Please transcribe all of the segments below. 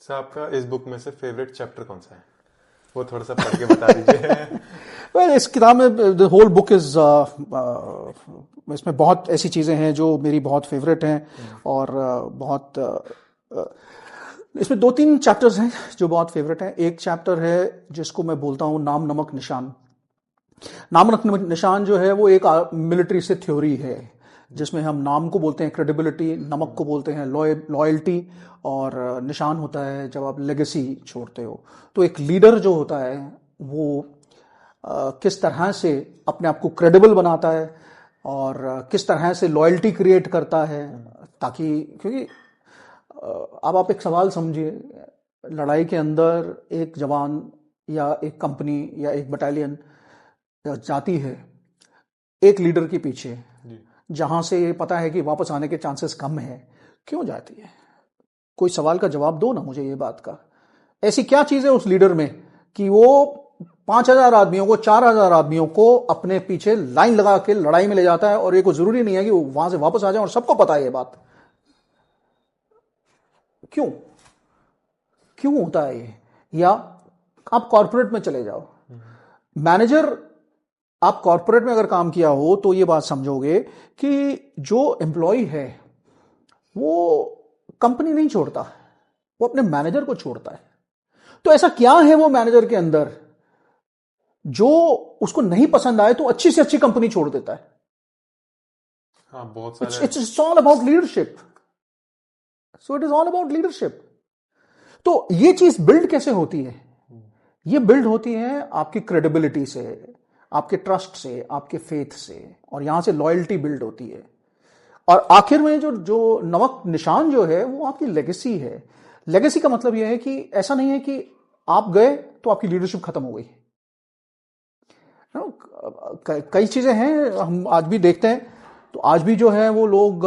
Sir आपका इस book में से फेवरेट चैप्टर कौन सा है? वो थोड़ा सा पढ़ के बता दीजिए। वेल, इस किताब में द होल बुक इज, इसमें बहुत ऐसी चीज़ें हैं जो मेरी बहुत फेवरेट हैं, और बहुत इसमें दो तीन चैप्टर्स हैं जो बहुत फेवरेट हैं। एक चैप्टर है जिसको मैं बोलता हूँ नाम नमक निशान। नाम नमक निशान जो है वो एक मिलिट्री से थ्योरी है, जिसमें हम नाम को बोलते हैं क्रेडिबिलिटी, नमक को बोलते हैं लॉयल्टी, और निशान होता है जब आप लेगेसी छोड़ते हो। तो एक लीडर जो होता है वो किस तरह से अपने आप को क्रेडिबल बनाता है, और किस तरह से लॉयल्टी क्रिएट करता है, ताकि क्योंकि अब आप एक सवाल समझिए, लड़ाई के अंदर एक जवान या एक कंपनी या एक बटालियन जाती है एक लीडर के पीछे, जहां से ये पता है कि वापस आने के चांसेस कम है, क्यों जाती है? कोई सवाल का जवाब दो ना मुझे ये बात का। ऐसी क्या चीज है उस लीडर में कि वो 5,000 आदमियों को, 4,000 आदमियों को अपने पीछे लाइन लगा के लड़ाई में ले जाता है, और ये कोई जरूरी नहीं है कि वो वहां से वापस आ जाए और सबको पता है ये बात। क्यों क्यों होता है ये? या आप कॉर्पोरेट में चले जाओ, मैनेजर, आप कॉर्पोरेट में अगर काम किया हो तो ये बात समझोगे कि जो एम्प्लॉय है वो कंपनी नहीं छोड़ता, वो अपने मैनेजर को छोड़ता है। तो ऐसा क्या है वो मैनेजर के अंदर जो उसको नहीं पसंद आए तो अच्छी से अच्छी कंपनी छोड़ देता है? हाँ, बहुत सारे। It's all about leadership. So it is all about leadership. तो ये चीज बिल्ड कैसे होती है? ये बिल्ड होती है आपकी क्रेडिबिलिटी से, आपके ट्रस्ट से, आपके फेथ से, और यहां से लॉयल्टी बिल्ड होती है। और आखिर में जो जो नमक निशान जो है वो आपकी लेगेसी है। लेगेसी का मतलब यह है कि ऐसा नहीं है कि आप गए तो आपकी लीडरशिप खत्म हो गई। कई चीजें हैं हम आज भी देखते हैं, तो आज भी जो है वो लोग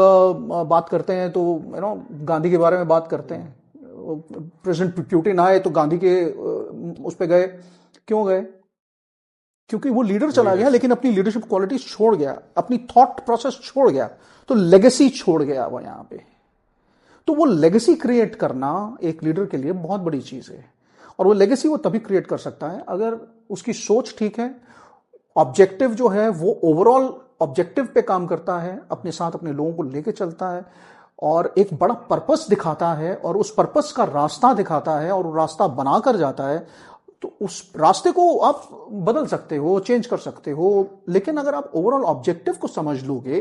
बात करते हैं तो गांधी के बारे में बात करते हैं। प्रेसिडेंट पुतिन आए तो गांधी के उस पर गए। क्यों गए? क्योंकि वो लीडर चला गया लेकिन अपनी लीडरशिप क्वालिटीज छोड़ गया, अपनी थॉट प्रोसेस छोड़ गया, तो लेगेसी छोड़ गया वो यहां पे। तो वो लेगेसी क्रिएट करना एक लीडर के लिए बहुत बड़ी चीज है, और वो लेगेसी वो तभी क्रिएट कर सकता है अगर उसकी सोच ठीक है, ऑब्जेक्टिव जो है वो ओवरऑल ऑब्जेक्टिव पे काम करता है, अपने साथ अपने लोगों को लेके चलता है, और एक बड़ा पर्पस दिखाता है, और उस पर्पस का रास्ता दिखाता है, और वो रास्ता बनाकर जाता है। तो उस रास्ते को आप बदल सकते हो, चेंज कर सकते हो, लेकिन अगर आप ओवरऑल ऑब्जेक्टिव को समझ लोगे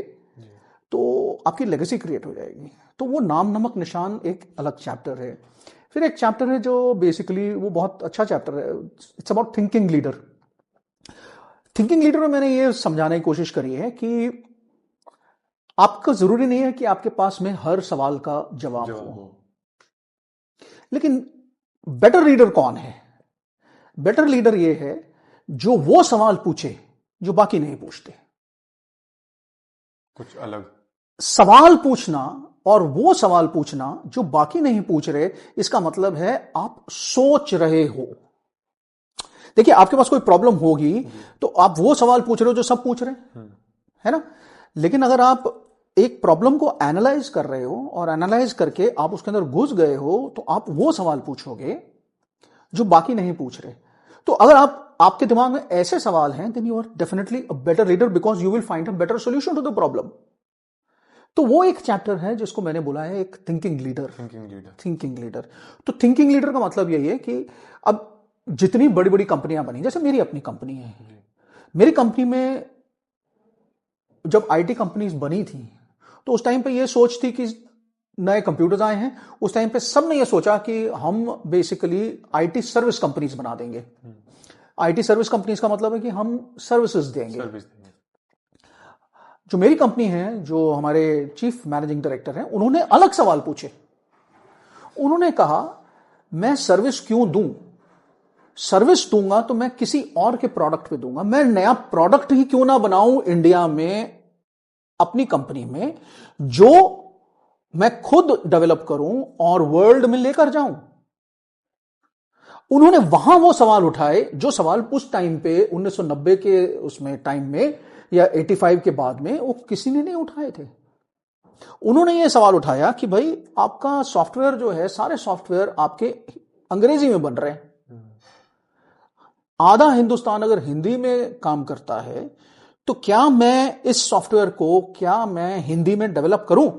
तो आपकी लेगेसी क्रिएट हो जाएगी। तो वो नाम नमक निशान एक अलग चैप्टर है। फिर एक चैप्टर है जो बेसिकली वो बहुत अच्छा चैप्टर है, it's about thinking leader. Thinking leader में मैंने ये समझाने की कोशिश करी है कि आपका जरूरी नहीं है कि आपके पास में हर सवाल का जवाब हो, लेकिन बेटर लीडर कौन है? बेटर लीडर ये है जो वो सवाल पूछे जो बाकी नहीं पूछते। कुछ अलग सवाल पूछना और वो सवाल पूछना जो बाकी नहीं पूछ रहे, इसका मतलब है आप सोच रहे हो। देखिए, आपके पास कोई प्रॉब्लम होगी तो आप वो सवाल पूछ रहे हो जो सब पूछ रहे हैं, है ना? लेकिन अगर आप एक प्रॉब्लम को एनालाइज कर रहे हो और एनालाइज करके आप उसके अंदर घुस गए हो, तो आप वो सवाल पूछोगे जो बाकी नहीं पूछ रहे। तो अगर आपके दिमाग में ऐसे सवाल हैं, then you are definitely a better leader, because you will find a better solution to the problem. तो वो एक चैप्टर है जिसको मैंने बोला है एक थिंकिंग लीडर। Thinking leader. तो थिंकिंग लीडर का मतलब यही है कि अब जितनी बड़ी बड़ी कंपनियां बनी, जैसे मेरी अपनी कंपनी है, मेरी कंपनी में जब आईटी कंपनीज बनी थी तो उस टाइम पे ये सोच थी कि नए कंप्यूटर्स आए हैं, उस टाइम पे सबने ये सोचा कि हम बेसिकली आईटी सर्विस कंपनीज बना देंगे। आईटी सर्विस कंपनीज का मतलब है कि हम सर्विसेज देंगे। जो मेरी कंपनी है, जो हमारे चीफ मैनेजिंग डायरेक्टर हैं, उन्होंने अलग सवाल पूछे। उन्होंने कहा मैं सर्विस क्यों दूं? सर्विस दूंगा तो मैं किसी और के प्रोडक्ट पे दूंगा, मैं नया प्रोडक्ट ही क्यों ना बनाऊं इंडिया में अपनी कंपनी में, जो मैं खुद डेवलप करूं और वर्ल्ड में लेकर जाऊं। उन्होंने वहां वो सवाल उठाए जो सवाल उस टाइम पे 1990 के उसमें टाइम में या 85 के बाद में वो किसी ने नहीं उठाए थे। उन्होंने ये सवाल उठाया कि भाई आपका सॉफ्टवेयर जो है, सारे सॉफ्टवेयर आपके अंग्रेजी में बन रहे हैं, आधा हिंदुस्तान अगर हिंदी में काम करता है, तो क्या मैं इस सॉफ्टवेयर को क्या मैं हिंदी में डेवलप करूं,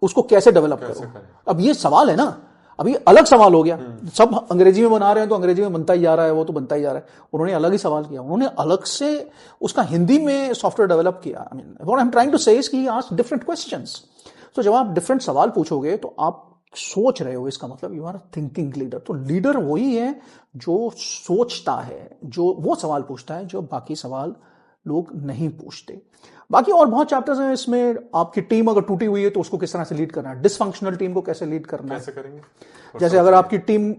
उसको कैसे डेवलप करूं? अब ये सवाल है ना, अब ये अलग सवाल हो गया। सब अंग्रेजी में बना रहे हैं तो अंग्रेजी में बनता ही जा रहा है, वो तो बनता ही जा रहा है। उन्होंने अलग ही सवाल किया, उन्होंने अलग से उसका हिंदी में सॉफ्टवेयर डेवलप किया। I mean what I am trying to say is कि ही आस्क्ड डिफरेंट क्वेश्चंस। तो जब आप डिफरेंट सवाल पूछोगे तो आप सोच रहे हो, इसका मतलब यू आर थिंकिंग लीडर। तो लीडर वही है जो सोचता है, जो वो सवाल पूछता है जो बाकी सवाल लोग नहीं पूछते। बाकी और बहुत चैप्टर्स हैं इसमें। आपकी टीम अगर टूटी हुई है तो उसको किस तरह से लीड करना है, डिसफंक्शनल टीम को कैसे लीड करना है, कैसे करेंगे। जैसे अगर आपकी टीम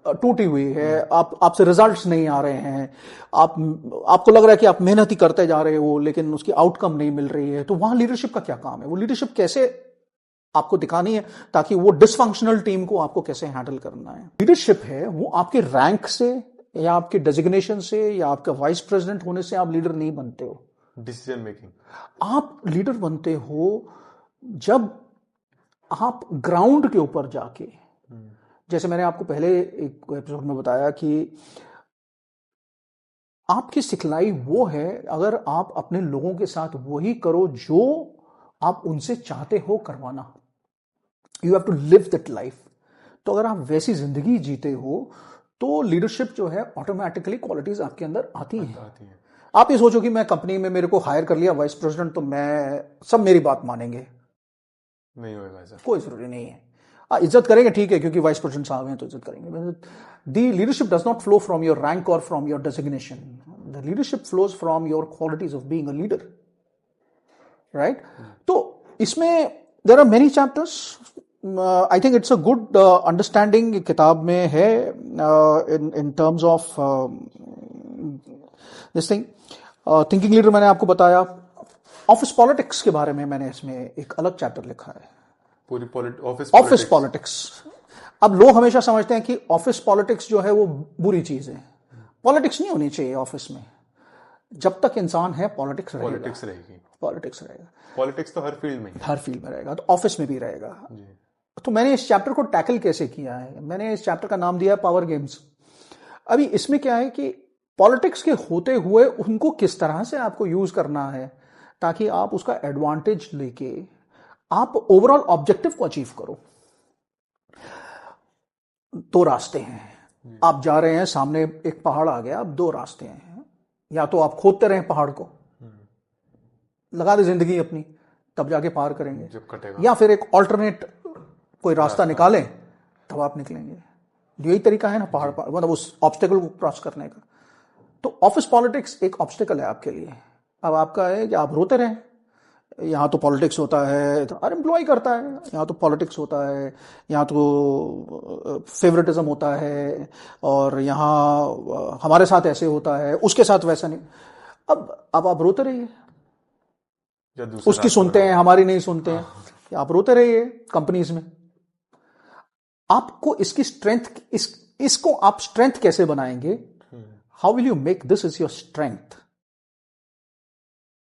टूटी हुई है, आपसे रिजल्ट्स नहीं आ रहे हैं, आपको लग रहा है कि आप मेहनत ही करते जा रहे हो लेकिन उसकी आउटकम नहीं मिल रही है, तो वहां लीडरशिप का क्या काम है? वो लीडरशिप कैसे आपको दिखानी है ताकि वो डिसफंक्शनल टीम को आपको कैसे हैंडल करना है। लीडरशिप है वो आपके रैंक से या आपके डेजिग्नेशन से या आपका वाइस प्रेसिडेंट होने से आप लीडर नहीं बनते हो। डिसीजन मेकिंग, आप लीडर बनते हो जब आप ग्राउंड के ऊपर जाके, जैसे मैंने आपको पहले एक एपिसोड में बताया कि आपकी सिखलाई वो है अगर आप अपने लोगों के साथ वही करो जो आप उनसे चाहते हो करवाना। You have to live that life. तो अगर आप वैसी जिंदगी जीते हो तो लीडरशिप जो है ऑटोमेटिकली क्वालिटीज आपके अंदर आती हैं। आप ये सोचो कि मैं कंपनी में मेरे को हायर कर लिया वाइस प्रेसिडेंट तो मैं सब मेरी बात मानेंगे, नहीं होगा ऐसा, कोई जरूरी नहीं है। इज्जत करेंगे ठीक है क्योंकि वाइस प्रेसिडेंट साहब हैं तो इज्जत करेंगे। The leadership does not flow from your rank और from your designation, the leadership flows from your qualities of being a leader, right? तो इसमें there are many chapters. I think it's a good understanding किताब में है in terms of this thing. Thinking leader मैंने आपको बताया। Office politics के बारे में मैंने इसमें एक अलग चैप्टर लिखा है, पूरी ऑफिस पॉलिटिक्स। अब लोग हमेशा समझते हैं कि ऑफिस पॉलिटिक्स जो है वो बुरी चीज है। पॉलिटिक्स नहीं होनी चाहिए ऑफिस में। जब तक इंसान है पॉलिटिक्स रहेगी। पॉलिटिक्स तो हर फील्ड में रहेगा, तो ऑफिस में भी रहेगा। तो मैंने इस चैप्टर को टैकल कैसे किया है, मैंने इस चैप्टर का नाम दिया है पावर गेम्स। अभी इसमें क्या है कि पॉलिटिक्स के होते हुए उनको किस तरह से आपको यूज करना है ताकि आप उसका एडवांटेज लेके आप ओवरऑल ऑब्जेक्टिव को अचीव करो। दो रास्ते हैं, आप जा रहे हैं, सामने एक पहाड़ आ गया, अब दो रास्ते हैं। या तो आप खोदते रहें पहाड़ को, लगा दे जिंदगी अपनी, तब जाके पार करेंगे, जब कटेगा, या फिर एक ऑल्टरनेट कोई रास्ता निकालें तब आप निकलेंगे। यही तरीका है ना पहाड़ पर, मतलब उस ऑब्स्टेकल को क्रॉस करने का। तो ऑफिस पॉलिटिक्स एक ऑब्स्टेकल है आपके लिए। अब आपका है कि आप रोते रहें, यहाँ तो पॉलिटिक्स होता है तो हर एम्प्लॉय करता है, यहाँ तो पॉलिटिक्स होता है, यहाँ तो फेवरेटिज्म होता है, और यहाँ हमारे साथ ऐसे होता है, उसके साथ वैसा नहीं। अब आप रोते रहिए, उसकी सुनते हैं हमारी नहीं सुनते हैं, आप रोते रहिए कंपनीज में। आपको इसकी स्ट्रेंथ, इसको आप स्ट्रेंथ कैसे बनाएंगे? How will you make this is your strength?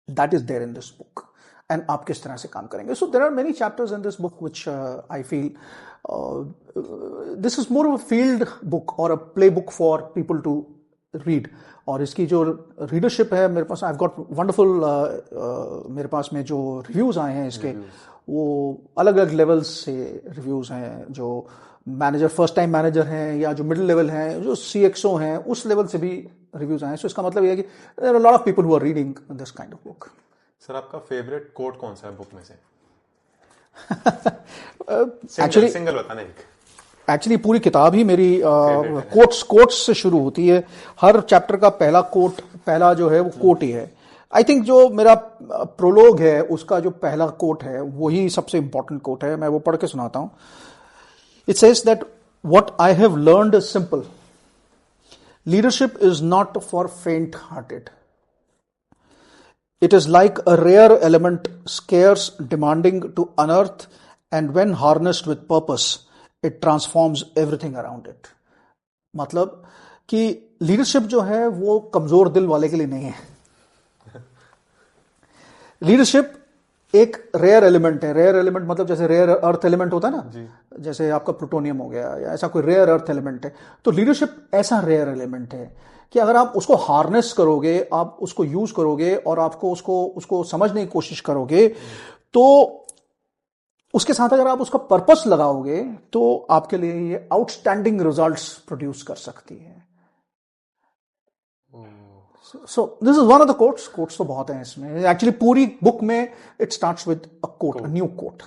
That is there in this book. And आप किस तरह से काम करेंगे? So there are many chapters in this book which I feel this is more of a field book और a play book for people to read. और इसकी जो रीडरशिप है, मेरे पास आई हैव गॉट वंडरफुल, मेरे पास में जो रिव्यूज आए हैं इसके, वो अलग अलग लेवल्स से रिव्यूज हैं। जो मैनेजर, फर्स्ट टाइम मैनेजर हैं, या जो मिडिल लेवल हैं, जो CXO हैं, उस लेवल से भी रिव्यूज आए हैं। सो इसका मतलब ये है कि there are lot of people who are reading this kind of book. Sir आपका फेवरेट कोट कौन सा है बुक में से? एक्चुअली सिंगल बताना एक। एक्चुअली पूरी किताब ही मेरी कोट्स से शुरू होती है। हर चैप्टर का पहला जो है वो कोट ही है। आई थिंक जो मेरा प्रोलोग है उसका जो पहला कोट है वही सबसे इंपॉर्टेंट कोट है। मैं वो पढ़ के सुनाता हूं। It says that what I have learned is simple, leadership is not for faint hearted, it is like a rare element, scarce, demanding to unearth, and when harnessed with purpose it transforms everything around it. मतलब कि leadership जो है वो कमजोर दिल वाले के लिए नहीं है। लीडरशिप एक रेयर एलिमेंट है। रेयर एलिमेंट मतलब जैसे रेयर अर्थ एलिमेंट होता है ना, जी। जैसे आपका प्लूटोनियम हो गया या ऐसा कोई रेयर अर्थ एलिमेंट है। तो लीडरशिप ऐसा रेयर एलिमेंट है कि अगर आप उसको हार्नेस करोगे, आप उसको यूज करोगे और आपको उसको उसको समझने की कोशिश करोगे, तो उसके साथ अगर आप उसका पर्पस लगाओगे तो आपके लिए ये आउटस्टैंडिंग रिजल्ट्स प्रोड्यूस कर सकती है। So this is one of the quotes. Quotes तो बहुत हैं इसमें, एक्चुअली पूरी बुक में it starts with a quote, a new coat.